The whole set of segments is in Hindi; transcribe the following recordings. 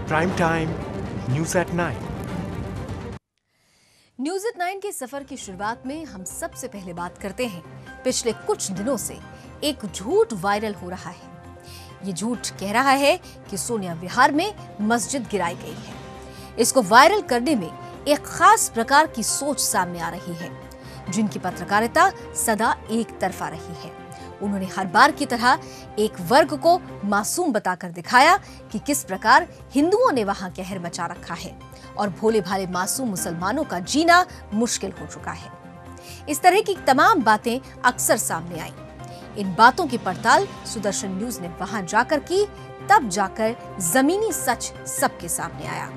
Prime time news eight 9। News eight 9 के सफर की शुरुआत में हम सबसे पहले बात करते हैं पिछले कुछ दिनों से एक झूठ वायरल हो रहा है। ये झूठ कह रहा है कि सोनिया विहार में मस्जिद गिराई गई है। इसको वायरल करने में एक खास प्रकार की सोच सामने आ रही है, जिनकी पत्रकारिता सदा एक तरफा रही है। उन्होंने हर बार की तरह एक वर्ग को मासूम बताकर दिखाया कि किस प्रकार हिंदुओं ने वहां कहर मचा रखा है और भोले भाले मासूम मुसलमानों का जीना मुश्किल हो चुका है। इस तरह की तमाम बातें अक्सर सामने आई। इन बातों की पड़ताल सुदर्शन न्यूज ने वहां जाकर की, तब जाकर जमीनी सच सबके सामने आया,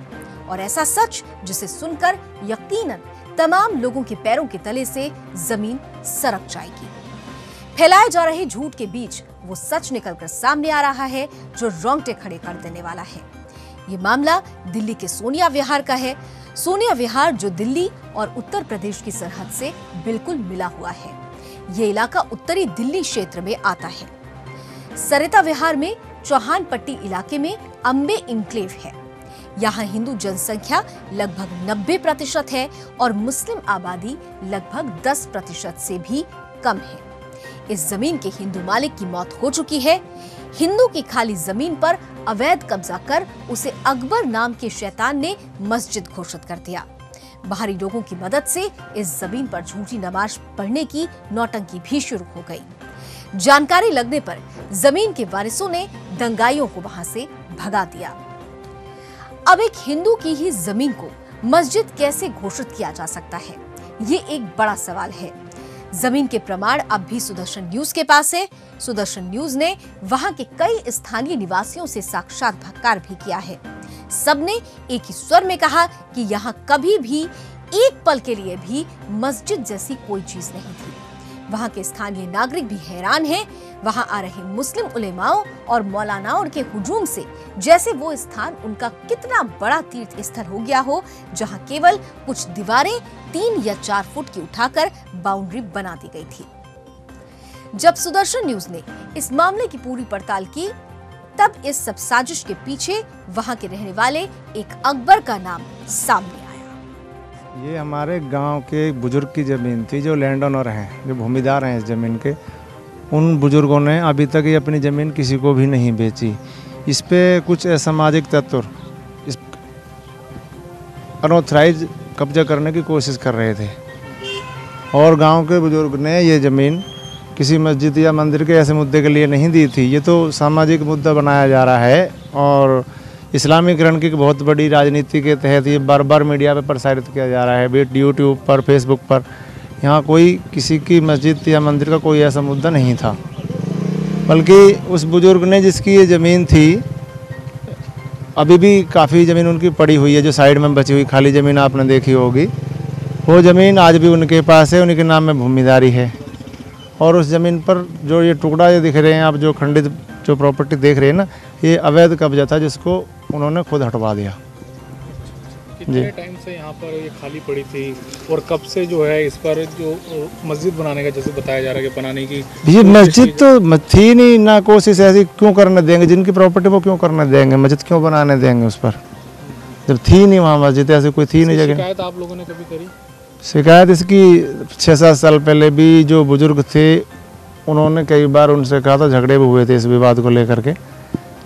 और ऐसा सच जिसे सुनकर यकीनन तमाम लोगों के पैरों के तले से जमीन सरक जाएगी। फैलाए जा रहे झूठ के बीच वो सच निकलकर सामने आ रहा है जो रोंगटे खड़े कर देने वाला है। ये मामला दिल्ली के सोनिया विहार का है। सोनिया विहार जो दिल्ली और उत्तर प्रदेश की सरहद से बिल्कुल मिला हुआ है। ये इलाका उत्तरी दिल्ली क्षेत्र में आता है। सरिता विहार में चौहान पट्टी इलाके में अंबे इंक्लेव है। यहाँ हिंदू जनसंख्या लगभग 90% है और मुस्लिम आबादी लगभग 10% से भी कम है। इस जमीन के हिंदू मालिक की मौत हो चुकी है। हिंदू की खाली जमीन पर अवैध कब्जा कर उसे अकबर नाम के शैतान ने मस्जिद घोषित कर दिया। बाहरी लोगों की मदद से इस जमीन पर झूठी नमाज पढ़ने की नौटंकी भी शुरू हो गई। जानकारी लगने पर जमीन के वारिसों ने दंगाइयों को वहां से भगा दिया। अब एक हिंदू की ही जमीन को मस्जिद कैसे घोषित किया जा सकता है, ये एक बड़ा सवाल है। जमीन के प्रमाण अब भी सुदर्शन न्यूज के पास है। सुदर्शन न्यूज ने वहां के कई स्थानीय निवासियों से साक्षात्कार भी किया है। सबने एक ही स्वर में कहा कि यहां कभी भी एक पल के लिए भी मस्जिद जैसी कोई चीज नहीं थी। वहां के स्थानीय नागरिक भी हैरान हैं। वहां आ रहे मुस्लिम उलेमाओं और मौलानाओं के हुजूम से जैसे वो स्थान उनका कितना बड़ा तीर्थ स्थल हो गया हो, जहां केवल कुछ दीवारें 3 या 4 फुट की उठाकर बाउंड्री बना दी गई थी। जब सुदर्शन न्यूज ने इस मामले की पूरी पड़ताल की, तब इस सब साजिश के पीछे वहां के रहने वाले एक अकबर का नाम सामने आया। ये हमारे गांव के बुजुर्ग की ज़मीन थी, जो लैंड ओनर हैं, जो भूमिदार हैं इस ज़मीन के। उन बुजुर्गों ने अभी तक ये अपनी ज़मीन किसी को भी नहीं बेची। इस पे कुछ असामाजिक तत्व इस अनऑथराइज कब्जा करने की कोशिश कर रहे थे, और गांव के बुजुर्ग ने ये ज़मीन किसी मस्जिद या मंदिर के ऐसे मुद्दे के लिए नहीं दी थी। ये तो सामाजिक मुद्दा बनाया जा रहा है, और इस्लामीकरण की बहुत बड़ी राजनीति के तहत ये बार बार मीडिया पर प्रसारित किया जा रहा है, भी यूट्यूब पर, फेसबुक पर। यहाँ कोई किसी की मस्जिद या मंदिर का कोई ऐसा मुद्दा नहीं था, बल्कि उस बुजुर्ग ने जिसकी ये ज़मीन थी, अभी भी काफ़ी ज़मीन उनकी पड़ी हुई है, जो साइड में बची हुई खाली ज़मीन आपने देखी होगी, वो ज़मीन आज भी उनके पास है, उनके नाम में भूमिदारी है। और उस ज़मीन पर जो ये टुकड़ा ये दिख रहे हैं आप, जो खंडित जो प्रॉपर्टी देख रहे हैं ना, ये अवैध कब्जा था, जिसको उन्होंने खुद हटवा दिया। कितने टाइम से यहाँ पर ये खाली पड़ी थी, और कब से जो है इस पर जो मस्जिद बनाने का जैसे बताया जा रहा है कि बनाने की ये मस्जिद तो थी नहीं ना, कोशिश ऐसी क्यों करने देंगे? जिनकी प्रॉपर्टी वो क्यों करने देंगे? मस्जिद क्यों बनाने देंगे उस पर, जब थी नहीं वहाँ मस्जिद, ऐसी कोई थी नहीं जगह। शिकायत आप लोगों ने कभी करी? शिकायत इसकी 6-7 साल पहले भी जो बुजुर्ग थे, उन्होंने कई बार उनसे कहा था, झगड़े भी हुए थे इस विवाद को लेकर के,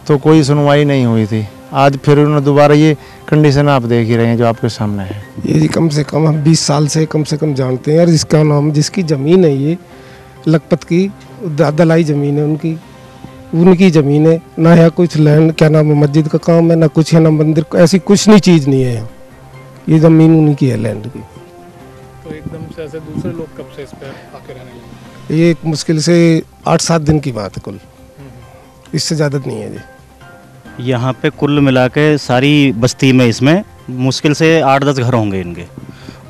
तो कोई सुनवाई नहीं हुई थी। आज फिर उन्होंने दोबारा ये कंडीशन आप देख ही रहे हैं जो आपके सामने है। ये कम से कम हम 20 साल से कम जानते हैं, और जिसका नाम, जिसकी ज़मीन है ये लखपत की दलाई ज़मीन है, उनकी ज़मीन है ना। यहाँ कुछ लैंड क्या नाम है, मस्जिद का काम है ना कुछ है, ना मंदिर, ऐसी कुछ नहीं चीज़ नहीं है यहाँ। ये ज़मीन उनकी है, लैंड की। तो एकदम से ऐसे दूसरे लोग कब से इस पर आके रहने लगे? ये मुश्किल से 8-7 दिन की बात है कुल, इससे ज़्यादा नहीं है जी। यहाँ पे कुल मिला के सारी बस्ती में इसमें मुश्किल से 8-10 घर होंगे इनके,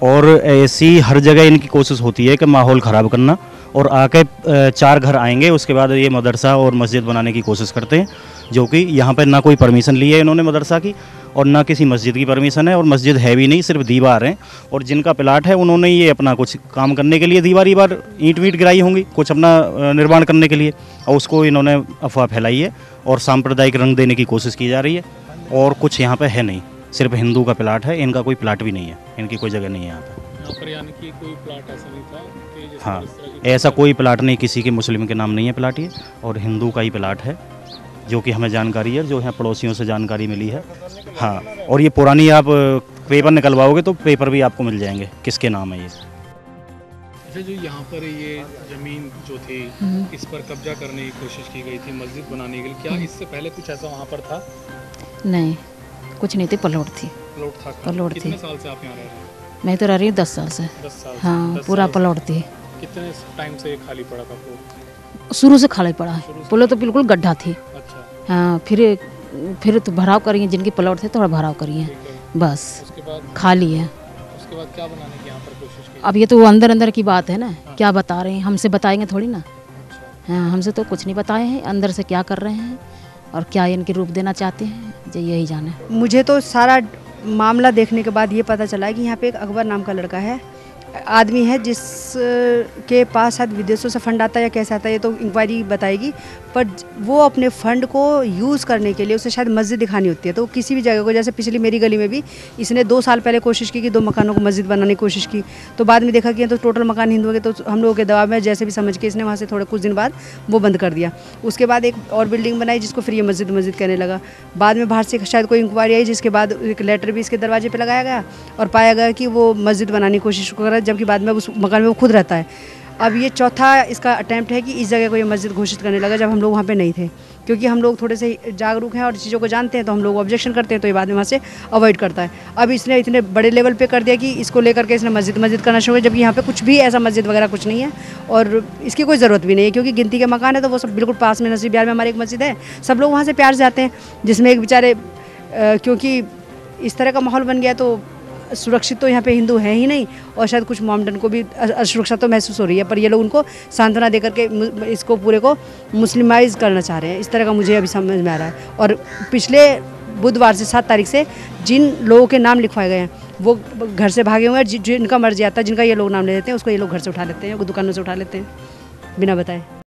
और ऐसी हर जगह इनकी कोशिश होती है कि माहौल ख़राब करना और आके 4 घर आएंगे, उसके बाद ये मदरसा और मस्जिद बनाने की कोशिश करते हैं, जो कि यहाँ पर ना कोई परमिशन ली है इन्होंने मदरसा की और ना किसी मस्जिद की परमिशन है, और मस्जिद है भी नहीं, सिर्फ दीवार है। और जिनका प्लाट है उन्होंने ये अपना कुछ काम करने के लिए दीवार ईंट वीट गिराई होंगी, कुछ अपना निर्माण करने के लिए, और उसको इन्होंने अफवाह फैलाई है और सांप्रदायिक रंग देने की कोशिश की जा रही है। और कुछ यहाँ पे है नहीं, सिर्फ हिंदू का प्लाट है, इनका कोई प्लाट भी नहीं है, इनकी कोई जगह नहीं है यहाँ पर। यानी कि कोई प्लाट ऐसा नहीं था कि जैसे हाँ, इस तरह की ऐसा कोई प्लाट नहीं, किसी के मुस्लिम के नाम नहीं है प्लाट ये, और हिंदू का ही प्लाट है, जो कि हमें जानकारी है, जो है पड़ोसियों से जानकारी मिली है। हाँ, और ये पुरानी आप पेपर निकलवाओगे तो पेपर भी आपको मिल जाएंगे किसके नाम है ये। अच्छा, जो यहाँ पर ये ज़मीन जो थी इस पर कब्जा करने की कोशिश की गई थी मस्जिद बनाने के लिए, क्या इससे पहले कुछ ऐसा वहाँ पर था? नहीं, कुछ नहीं थी, प्लॉट थी। प्लॉट था? प्लॉट थी। कितने साल से आप यहाँ रह रहे हैं? मैं तो रह रही हूँ 10 साल से। 10 साल से? हाँ, 10 पूरा साल से। प्लॉट थी। कितने टाइम से ये खाली पड़ा था आपको? शुरू से खाली पड़ा है, पहले तो बिल्कुल गड्ढा थी। अच्छा, हाँ, फिर तो भराव करिए, जिनके प्लॉट थे थोड़ा भराव करिए, ठीक है। बस उसके बाद खाली है। उसके बाद क्या बनाने की यहाँ पर कोशिश की? अब ये तो अंदर अंदर की बात है ना, क्या बता रहे हैं, हमसे बताएंगे थोड़ी ना। हाँ, हमसे तो कुछ नहीं बताए हैं, अंदर से क्या कर रहे हैं और क्या इनके रूप देना चाहते हैं, जो यही जाने। मुझे तो सारा मामला देखने के बाद ये पता चला कि यहाँ पे एक अकबर नाम का लड़का है, आदमी है, जिस के पास शायद विदेशों से फंड आता है या कैसे आता है, ये तो इंक्वायरी बताएगी। पर वो अपने फ़ंड को यूज़ करने के लिए उसे शायद मस्जिद दिखानी होती है, तो किसी भी जगह को, जैसे पिछली मेरी गली में भी इसने 2 साल पहले कोशिश की कि 2 मकानों को मस्जिद बनाने की कोशिश की, तो बाद में देखा कि ये तो टोटल मकान हिंदुओं के, तो हम लोगों के दबाव में जैसे भी समझ के इसने वहाँ से थोड़े कुछ दिन बाद वो बंद कर दिया। उसके बाद एक और बिल्डिंग बनाई जिसको फिर ये मस्जिद कहने लगा। बाद में बाहर से शायद कोई इंक्वायरी आई, जिसके बाद एक लेटर भी इसके दरवाजे पर लगाया गया और पाया गया कि वो मस्जिद बनाने की कोशिश कर रहा है, जबकि बाद में उस मकान में वो खुद रहता है। अब ये चौथा इसका अटैम्प्ट है कि इस जगह को ये मस्जिद घोषित करने लगा, जब हम लोग वहाँ पे नहीं थे, क्योंकि हम लोग थोड़े से जागरूक हैं और चीज़ों को जानते हैं, तो हम लोग ऑब्जेक्शन करते हैं, तो ये बाद में वहाँ से अवॉइड करता है। अब इसने इतने बड़े लेवल पे कर दिया कि इसको लेकर के इसने मस्जिद करना शुरू किया, जबकि यहाँ पे कुछ भी ऐसा मस्जिद वगैरह कुछ नहीं है और इसकी कोई ज़रूरत भी नहीं है, क्योंकि गिनती के मकान है तो वो सब बिल्कुल पास में, नसीब बिहार में हमारी एक मस्जिद है, सब लोग वहाँ से प्यार से जाते हैं, जिसमें एक बेचारे क्योंकि इस तरह का माहौल बन गया तो सुरक्षित तो यहाँ पे हिंदू है ही नहीं, और शायद कुछ मोमडन को भी असुरक्षा तो महसूस हो रही है, पर ये लोग उनको सांत्वना देकर के इसको पूरे को मुस्लिमाइज करना चाह रहे हैं, इस तरह का मुझे अभी समझ में आ रहा है। और पिछले बुधवार से 7 तारीख से जिन लोगों के नाम लिखवाए गए हैं वो घर से भागे हुए हैं, जिनका मर्जी आता है, जिनका ये लोग नाम ले लेते हैं उसको ये लोग घर से उठा लेते हैं, दुकानों से उठा लेते हैं बिना बताए।